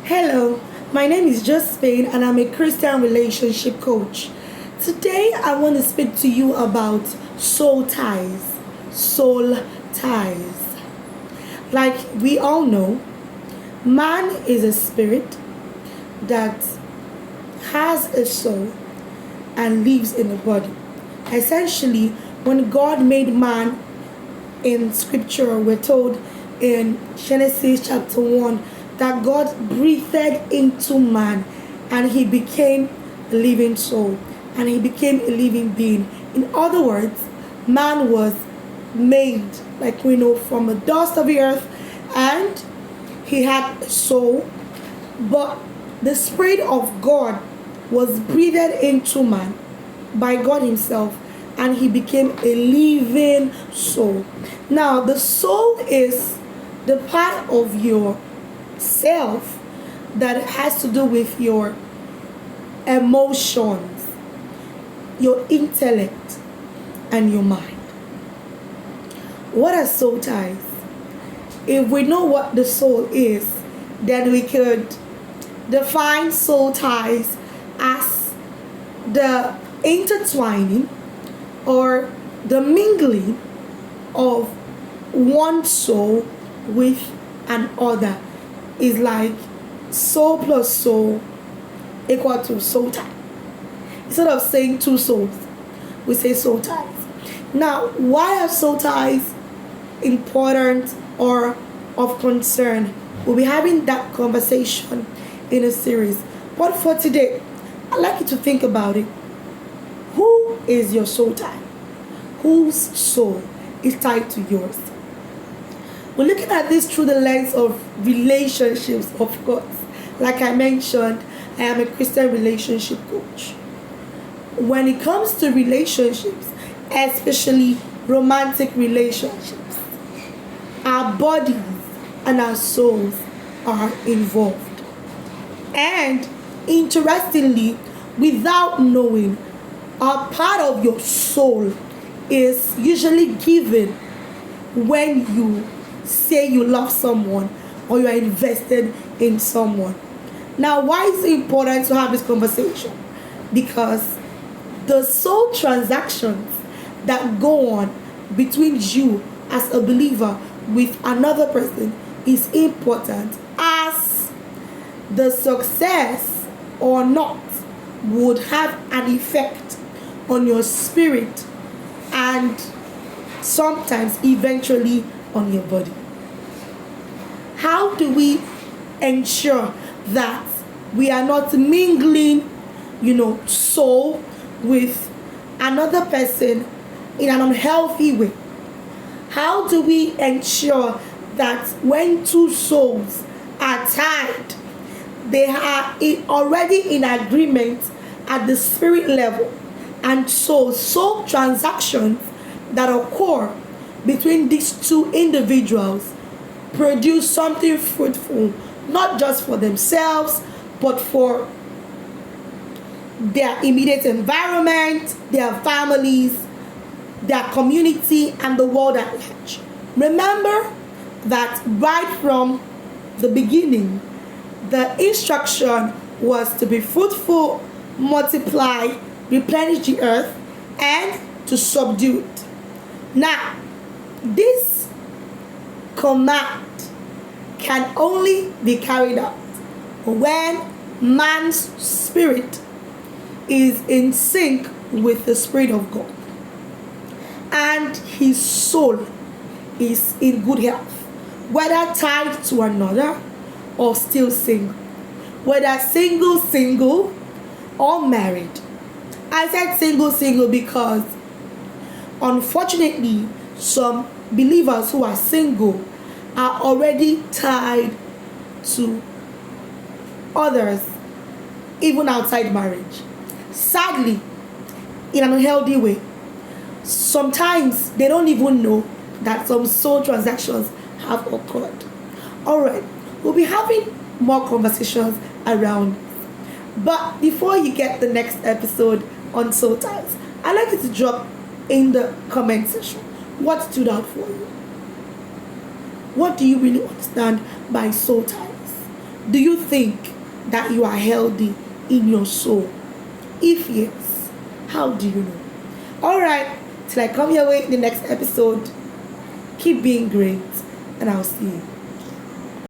Hello, my name is Jossy and I'm a Christian relationship coach. Today I want to speak to you about soul ties. Soul ties. Like we all know, man is a spirit that has a soul and lives in a body. Essentially, when God made man in scripture, we're told in Genesis chapter 1 that God breathed into man and he became a living soul and he became a living being. In other words, man was made, like we know, from the dust of the earth, and he had a soul, but the Spirit of God was breathed into man by God Himself, and he became a living soul. Now, the soul is the part of your self that has to do with your emotions, your intellect, and your mind. What are soul ties? If we know what the soul is, then we could define soul ties as the intertwining or the mingling of one soul with another. Is like soul plus soul equal to soul tie. Instead of saying two souls, we say soul ties. Now, why are soul ties important or of concern? We'll be having that conversation in a series. But for today, I'd like you to think about it. Who is your soul tie? Whose soul is tied to yours? We're looking at this through the lens of relationships, of course. Like I mentioned, I am a Christian relationship coach. When it comes to relationships, especially romantic relationships, our bodies and our souls are involved. And interestingly, without knowing, a part of your soul is usually given when you say you love someone or you are invested in someone. Now, why is it important to have this conversation? Because the soul transactions that go on between you as a believer with another person is important, as the success or not would have an effect on your spirit and sometimes eventually on your body. How do we ensure that we are not mingling, soul with another person in an unhealthy way? How do we ensure that when two souls are tied, they are already in agreement at the spirit level, and so soul transactions that occur between these two individuals produce something fruitful, not just for themselves, but for their immediate environment, their families, their community, and the world at large. Remember that right from the beginning, the instruction was to be fruitful, multiply, replenish the earth, and to subdue it. Now, this command can only be carried out when man's spirit is in sync with the Spirit of God and his soul is in good health, whether tied to another or still single, whether single or married. I said single because unfortunately some believers who are single are already tied to others even outside marriage, sadly, in an unhealthy way. Sometimes they don't even know that some soul transactions have occurred. Alright, we'll be having more conversations around this. But before you get the next episode on soul ties, I'd like you to drop in the comment section what stood out for you. What do you really understand by soul ties? Do you think that you are healthy in your soul? If yes, how do you know? Alright, till I come your way in the next episode, keep being great, and I'll see you.